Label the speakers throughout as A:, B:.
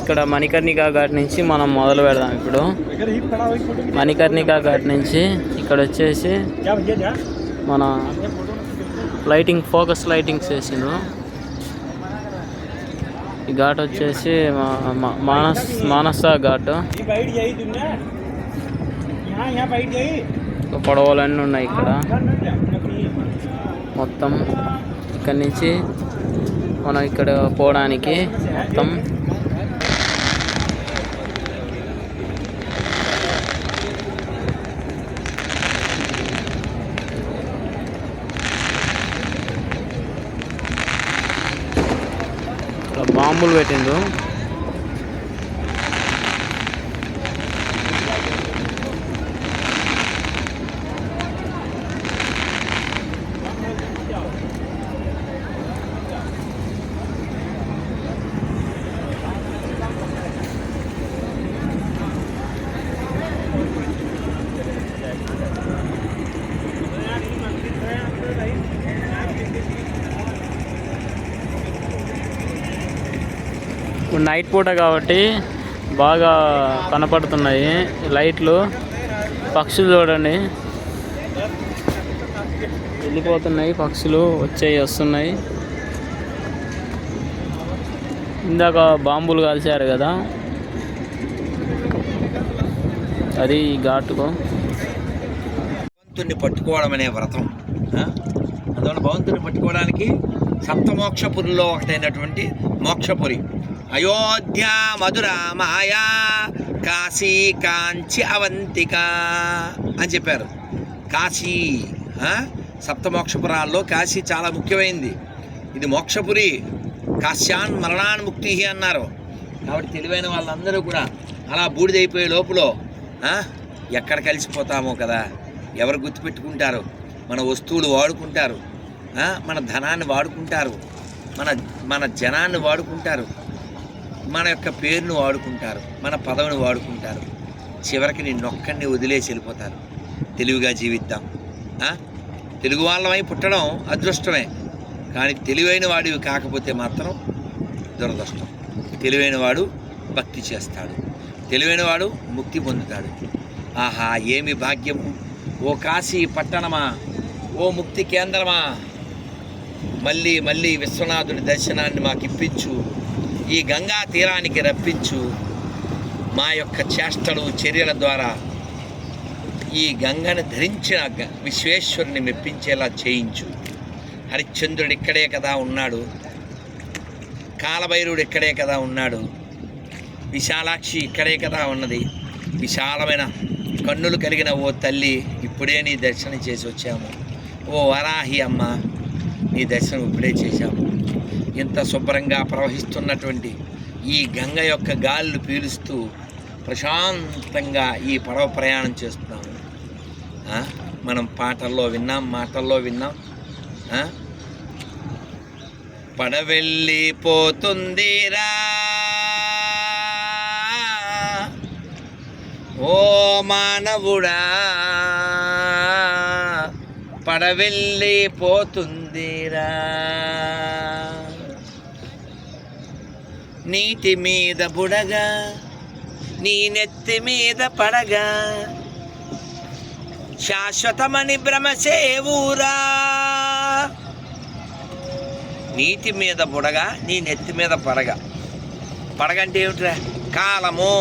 A: ఇక్కడ మణికర్ణికా ఘాట్ నుంచి మనం మొదలు పెడదాం. ఇప్పుడు మణికర్ణికా ఘాట్ నుంచి ఇక్కడ వచ్చేసి మన లైటింగ్ ఫోకస్ లైటింగ్స్ వేసిండ్రు. ఈ ఘాట్ వచ్చేసి మానస ఘాట్. పడవలన్నీ ఉన్నాయి ఇక్కడ మొత్తం. ఇక్కడి నుంచి మనం ఇక్కడ పోవడానికి మొత్తం బాంబులు పెట్టిండ్రు. ఇప్పుడు నైట్ పూట కాబట్టి బాగా కనపడుతున్నాయి లైట్లు. పక్షులు చూడండి వెళ్ళిపోతున్నాయి, పక్షులు వస్తున్నాయి. ఇందాక బాంబులు కాల్చారు కదా, అది ఈ ఘాటుకు.
B: భగవంతుని పట్టుకోవడం అనే వ్రతం. అందువల్ల భగవంతుని పట్టుకోవడానికి సప్తమోక్షపురిలో ఒకటైనటువంటి మోక్షపురి అయోధ్య, మధుర, మాయా, కాశీ, కాంచి, అవంతిక అని చెప్పారు. కాశీ సప్తమోక్షపురాల్లో కాశీ చాలా ముఖ్యమైనది. ఇది మోక్షపురి. కాశ్యాన్ మరణాన్ ముక్తి అన్నారు. కాబట్టి తెలివైన వాళ్ళందరూ కూడా అలా బూడిదైపోయే లోపల ఎక్కడ కలిసిపోతామో కదా, ఎవరు గుర్తుపెట్టుకుంటారు? మన వస్తువులు వాడుకుంటారు, మన ధనాన్ని వాడుకుంటారు, మన జనాన్ని వాడుకుంటారు, మన యొక్క పేరును వాడుకుంటారు, మన పదవిని వాడుకుంటారు. చివరికి నిన్నొక్కడిని వదిలేసి వెళ్ళిపోతారు. తెలివిగా జీవిద్దాం. తెలుగు వాళ్ళమై పుట్టడం అదృష్టమే, కానీ తెలివైన వాడివి కాకపోతే మాత్రం దురదృష్టం. తెలివైన వాడు భక్తి చేస్తాడు, తెలివైన వాడు ముక్తి పొందుతాడు. ఆహా, ఏమి భాగ్యము! ఓ కాశీ పట్టణమా, ఓ ముక్తి కేంద్రమా, మళ్ళీ మళ్ళీ విశ్వనాథుడి దర్శనాన్ని మాకు ఇప్పించు, ఈ గంగా తీరానికి రప్పించు. మా యొక్క చేష్టలు చర్యల ద్వారా ఈ గంగను ధరించిన విశ్వేశ్వరుని మెప్పించేలా చేయించు. హరిశ్చంద్రుడు ఇక్కడే కదా ఉన్నాడు, కాలభైరుడు ఇక్కడే కదా ఉన్నాడు, విశాలాక్షి ఇక్కడే కదా ఉన్నది. విశాలమైన కన్నులు కలిగిన ఓ తల్లి, ఇప్పుడే నీ దర్శనం చేసి వచ్చాము. ఓ వరాహి అమ్మ, నీ దర్శనం ఇప్పుడే చేశాము. ఇంత శుభ్రంగా ప్రవహిస్తున్నటువంటి ఈ గంగ యొక్క గాలులు పీలుస్తూ ప్రశాంతంగా ఈ పడవ ప్రయాణం చేస్తున్నాము. మనం పాటల్లో విన్నాం, మాటల్లో విన్నాం. పడవెళ్ళిపోతుందిరా ఓ మానవుడా, పడవెళ్ళిపోతుందిరా, నీటి మీద బుడగా నీ నెత్తి మీద పడగా, శాశ్వతమని భ్రమసేవురా. నీటి మీద బుడగా నీ నెత్తి మీద పడగా. పడగంటే ఏమిట్రా? కాలము.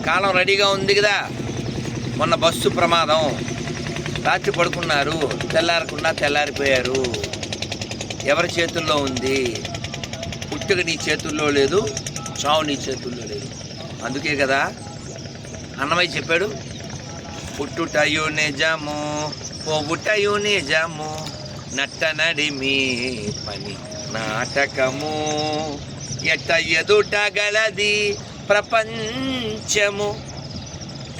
B: కాలం రెడీగా ఉంది కదా. మొన్న బస్సు ప్రమాదం, రాత్రి పడుకున్నారు, తెల్లారకుండా తెల్లారిపోయారు. ఎవరి చేతుల్లో ఉంది? పుట్టుక నీ చేతుల్లో లేదు, చావు నీ చేతుల్లో లేదు. అందుకే కదా అన్నమయ్య చెప్పాడు, పుట్టుటయు నిజము పోవుటయు నిజము, నట్ట నడిమి పని నాటకము, ఎట్ట ఎదుటగలది ప్రపంచము,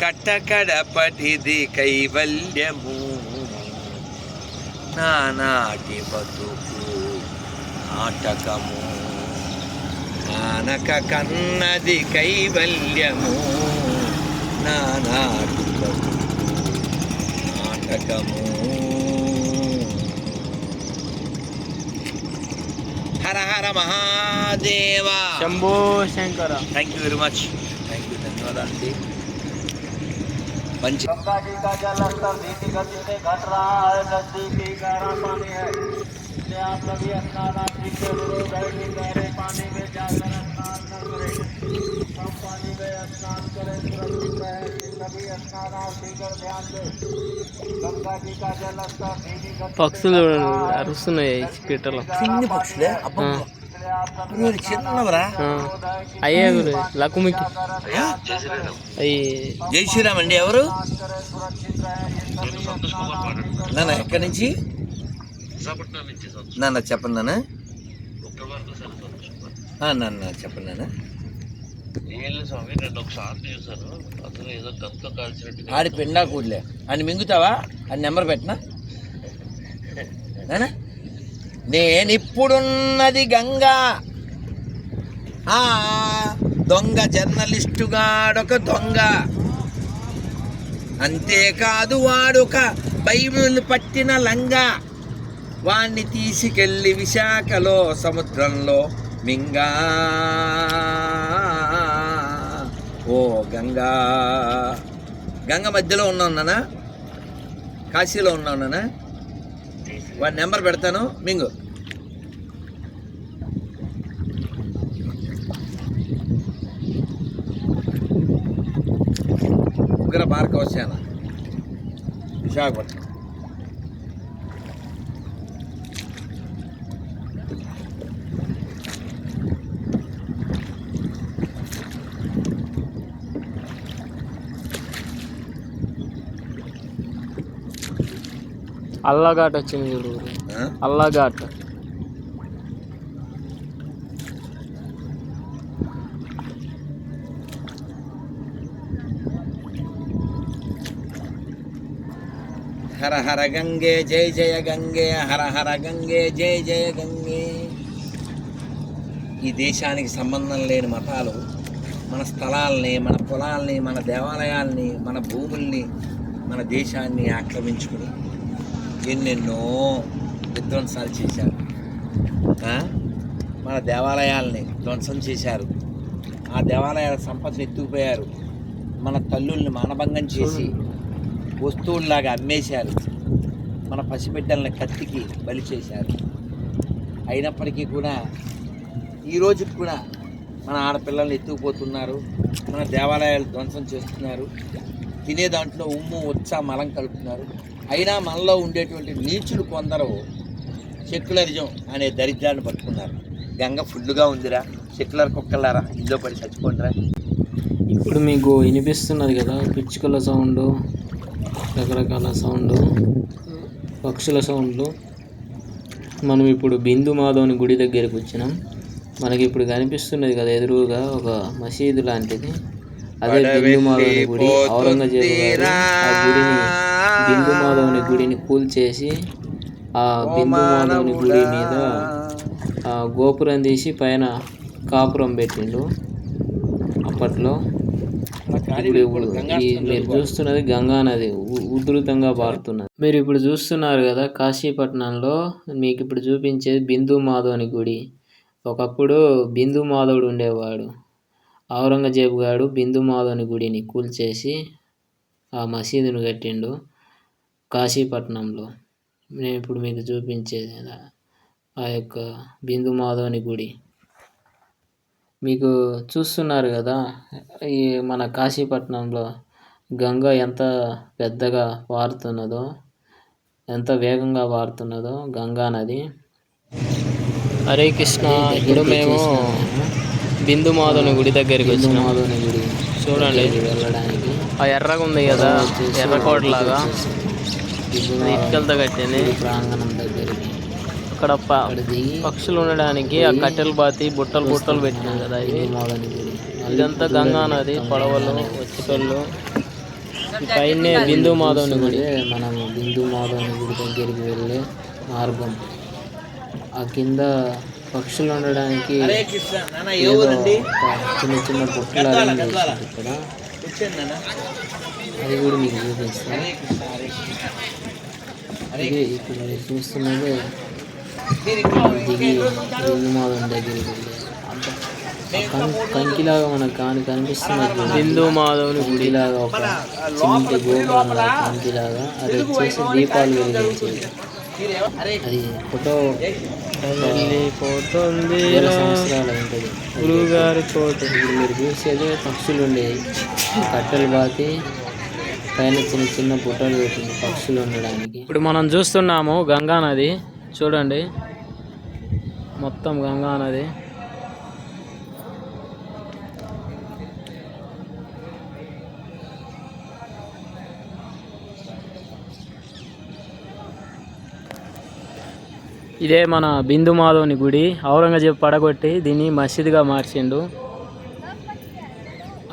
B: కట్టకడపటిది కైవల్యము, నానాటి బతుకు నాటకము, నానక కన్నది కైవల్యము, నానాటి బతుకు నాటకము. Hara Hara Mahadeva.
A: Shambho Shankara.
B: Thank you very much. Thank you, ధన్యవాదాలు అండి. మంచి
A: పక్షులు అరుస్తున్నాయి పిట్టలు.
B: చిన్ని పక్షులే చిన్నవరా.
A: అయ్యే లకుమికి అయ్యి.
B: జై శ్రీరామ్ అండి. ఎవరు నాన్న? ఎక్కడి నుంచి నాన్న? చెప్పండి నాన్న. నాన్న చెప్పండి నాన్న. ఆడి పిండా కూడలే అని మింగుతావా? అని నెంబర్ పెట్టినా నేనిప్పుడున్నది గంగా. దొంగ జర్నలిస్టుగాడొక దొంగ, అంతేకాదు వాడొక బైబిల్ పట్టిన లంగా. వాణ్ణి తీసుకెళ్ళి విశాఖలో సముద్రంలో మింగా. ఓ గంగా. గంగ మధ్యలో ఉన్నానా? కాశీలో ఉన్నానా? వాడి నెంబర్ పెడతాను, మింగు. ఉగ్ర భార్గవసేన, విశాఖపట్నం.
A: అల్లాఘాట్ వచ్చింది చూడు. అల్లాఘాట్.
B: హర హర గంగే జయ జయ గంగే, హర హర గంగే జయ జయ గంగే. ఈ దేశానికి సంబంధం లేని మతాలు మన స్థలాల్ని, మన పొలాల్ని, మన దేవాలయాల్ని, మన భూముల్ని, మన దేశాన్ని ఆక్రమించుకుని ఎన్నెన్నో విధ్వంసాలు చేశారు. మన దేవాలయాల్ని ధ్వంసం చేశారు. ఆ దేవాలయాల సంపదను ఎత్తుకుపోయారు. మన తల్లుల్ని మానభంగం చేసి వస్తువుల్లాగా అమ్మేశారు. మన పసిబిడ్డల్ని కత్తికి బలి చేశారు. అయినప్పటికీ కూడా ఈ రోజుకి కూడా మన ఆడపిల్లల్ని ఎత్తుకుపోతున్నారు. మన దేవాలయాలు ధ్వంసం చేస్తున్నారు. తినే దాంట్లో ఉమ్ము, ఉచ్చ, మలం కలుపుతున్నారు. అయినా మనలో ఉండేటువంటి నీచులు కొందరు సెక్యులరిజం అనే దరిద్రాన్ని పట్టుకున్నారు. గంగ ఫుల్లుగా ఉందిరా, సెక్యులర్ కుక్కలారా, ఇంట్లో పడి చచ్చిపోండిరా.
A: ఇప్పుడు మీకు వినిపిస్తున్నది కదా పిచ్చుకల సౌండ్, రకరకాల సౌండ్, పక్షుల సౌండ్లు. మనం ఇప్పుడు బిందు మాధవుని గుడి దగ్గరికి వచ్చినాం. మనకి ఇప్పుడు కనిపిస్తున్నది కదా ఎదురుగా ఒక మసీదు లాంటిది. అదే బిందు మాధవుని గుడి. ఔరంగజేబు గారు ఆ గుడిని, బిందు మాధవుని గుడిని కూల్చేసి ఆ బిందు మాధవుని గుడి మీద గోపురం తీసి పైన కాపురం పెట్టిండు అప్పట్లో. ఇప్పుడు మీరు చూస్తున్నది గంగా నది ఉధృతంగా పారుతున్నది. మీరు ఇప్పుడు చూస్తున్నారు కదా కాశీపట్నంలో మీకు ఇప్పుడు చూపించేది బిందు మాధవుని గుడి. ఒకప్పుడు బిందు మాధవుడు ఉండేవాడు. ఔరంగజేబు గారు బిందు మాధవుని గుడిని కూల్చేసి ఆ మసీదును కట్టిండు కాశీపట్నంలో. నేను ఇప్పుడు మీకు చూపించేది ఆ యొక్క బిందు మాధవుని గుడి. మీకు చూస్తున్నారు కదా ఈ మన కాశీపట్నంలో గంగ ఎంత పెద్దగా పారుతున్నదో, ఎంత వేగంగా పారుతున్నదో గంగా నది. హరే కృష్ణ. ఇప్పుడు మేము బిందు మాధవుని గుడి దగ్గరికి వచ్చినాం. మాధవుని గుడి చూడండి, వెళ్ళడానికి ఆ ఎర్రగా ఉంది కదా, ఎర్రకోటలాగా ఇటుకలతో కట్టింది. ప్రాంగణం దగ్గరికి అక్కడ పక్షులు ఉండడానికి ఆ కట్టెలు బాతి బుట్టలు బుట్టలు పెట్టినాం కదా. ఇది మాధవుని గుడి. ఇదంతా గంగా నది, పడవలు, వచ్చికళ్ళు. పైనే బిందు మాధవుని గుడి. మనం బిందు మాధవుని గుడి దగ్గరికి వెళ్ళే మార్గం. ఆ కింద పక్షులు ఉండడానికి చిన్న చిన్న బుట్టలు అరేంజ్ చేశారు ఇక్కడ. అది కూడా మీకు చూపిస్తాను. ఇది ఇప్పుడు మీరు చూస్తున్నది దిగి బిందుమాధవుని దగ్గరికి వెళ్ళి కంకిలాగా మనకు కనిపిస్తున్నది బిందుమాధవుని గుడిలాగా ఒక చిన్న గోపురంగా కంకిలాగా అది వచ్చేసి దీపాలు వెలిగించేది. అది ఫోటో ఉంది, 1000 సంవత్సరాలు ఉంటుంది గురువు గారి ఫోటో. ఇప్పుడు మీరు చూసేది పక్షులు ఉండేవి, కట్టెలు బాతి పైన చిన్న చిన్న పుట్టలు పెట్టింది పక్షులు ఉండడానికి. ఇప్పుడు మనం చూస్తున్నాము గంగా నది, చూడండి మొత్తం గంగా నది. ఇదే మన బిందుమాధవుని గుడి. ఔరంగజేబు పడగొట్టి దీన్ని మసీదుగా మార్చిండు.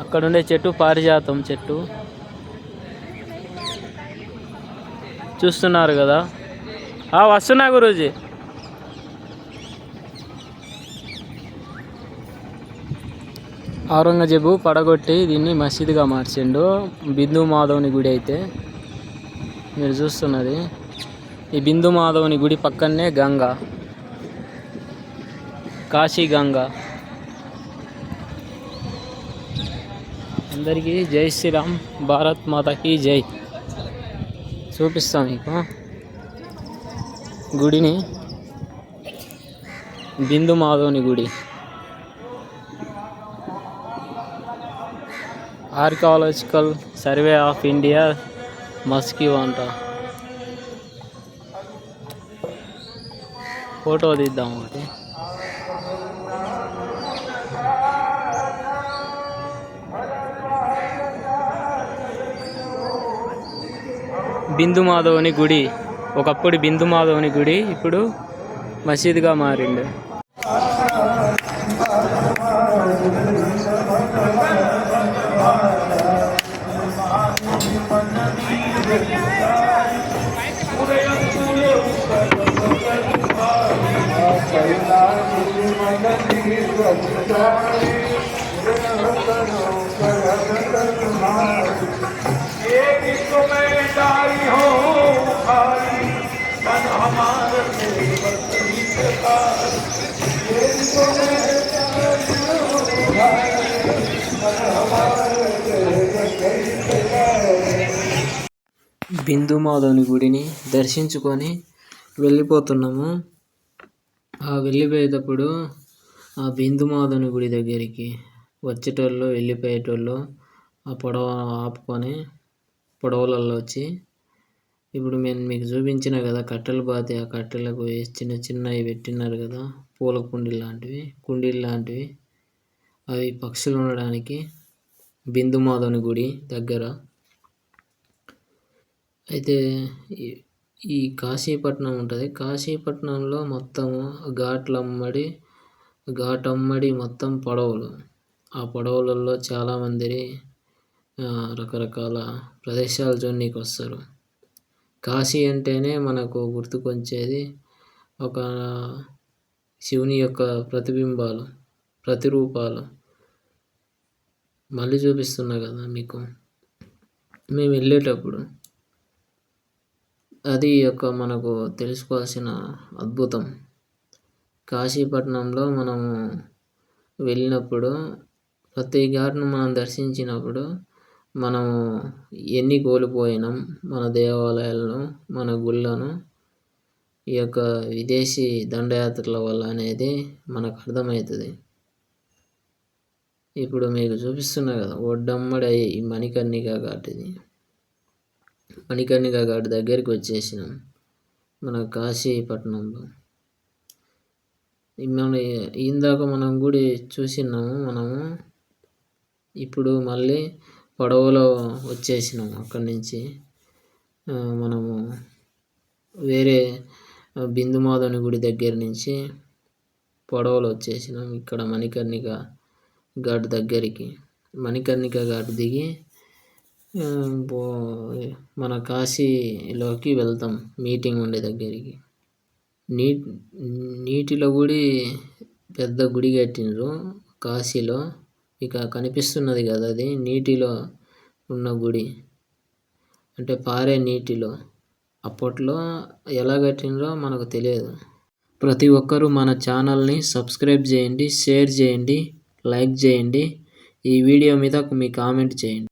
A: అక్కడుండే చెట్టు పారిజాతం చెట్టు చూస్తున్నారు కదా. వస్తున్నా గురూజీ. ఔరంగజేబు పడగొట్టి దీన్ని మసీదుగా మార్చిండు బిందుమాధవుని గుడి. అయితే మీరు చూస్తున్నది ఈ బిందుమాధవుని గుడి పక్కనే గంగా, కాశీ గంగా. అందరికీ జై శ్రీరామ్, భారత్ మాతకి జై. చూపిస్తాం మీకు గుడిని, బిందుమాధవుని గుడి. ఆర్కియాలజికల్ సర్వే ఆఫ్ ఇండియా మస్కివ్ అంట. ఫోటో తీద్దాం ఒకటి. బిందుమాధవుని గుడి, ఒకప్పుడు బిందుమాధవుని గుడి ఇప్పుడు మసీదుగా మారిండు. బిందుమాధవుని గుడిని దర్శించుకొని వెళ్ళిపోతున్నాము. వెళ్ళిపోయేటప్పుడు ఆ బిందుమాధవుని గుడి దగ్గరికి వచ్చేటోళ్ళు వెళ్ళిపోయేటోళ్ళు ఆ పడవ ఆపుకొని పడవలలో వచ్చి, ఇప్పుడు నేను మీకు చూపించిన కదా కట్టెలు బాతి, ఆ కట్టెలకు చిన్న చిన్నవి పెట్టినారు కదా, పూల కుండీలు లాంటివి అవి పక్షులు ఉండడానికి బిందుమాధవుని గుడి దగ్గర. అయితే ఈ కాశీపట్నం ఉంటుంది, కాశీపట్నంలో మొత్తము ఘాటమ్మడి మొత్తం పడవలు. ఆ పడవలలో చాలామంది రకరకాల ప్రదేశాలు చూడనీకి వస్తారు. కాశీ అంటేనే మనకు గుర్తుకొచ్చేది ఒక శివుని యొక్క ప్రతిరూపాలు. మళ్ళీ చూపిస్తున్నా కదా మీకు. మేము వెళ్ళేటప్పుడు అది మనకు తెలుసుకోవాల్సిన అద్భుతం. కాశీపట్నంలో మనము వెళ్ళినప్పుడు ప్రతి ఘాట్ను మనం దర్శించినప్పుడు మనము ఎన్ని కోల్పోయినాం మన దేవాలయాలను, మన గుళ్ళను ఈ యొక్క విదేశీ దండయాత్రల వల్ల అనేది మనకు అర్థమవుతుంది. ఇప్పుడు మీకు చూపిస్తున్నా కదా ఒడ్డమ్మడి ఈ మణికర్ణిక ఘాట్. ఇది మణికర్ణిక ఘాట్ దగ్గరికి వచ్చేసినాం మన కాశీపట్నంలో. ఇందాక మనం గుడి చూసినాము. ఇప్పుడు మళ్ళీ పడవలో వచ్చేసినాం. అక్కడి నుంచి మనము వేరే బిందుమాధవుని గుడి దగ్గర నుంచి పడవలో వచ్చేసినాం ఇక్కడ మణికర్ణిక ఘాట్ దగ్గరికి. మణికర్ణిక ఘాట్ దిగి మన కాశీలోకి వెళ్తాం మీటింగ్ ఉండే దగ్గరికి. నీటిలో గుడి, పెద్ద గుడి కట్టినరు కాశీలో. ఇక కనిపిస్తున్నది కదా, అది నీటిలో ఉన్న గుడి, అంటే పారే నీటిలో. అప్పట్లో ఎలా కట్టినరో మనకు తెలియదు. ప్రతి ఒక్కరూ మన ఛానల్ని సబ్స్క్రైబ్ చేయండి, షేర్ చేయండి, లైక్ చేయండి. ఈ వీడియో మీద మీ కామెంట్ చేయండి.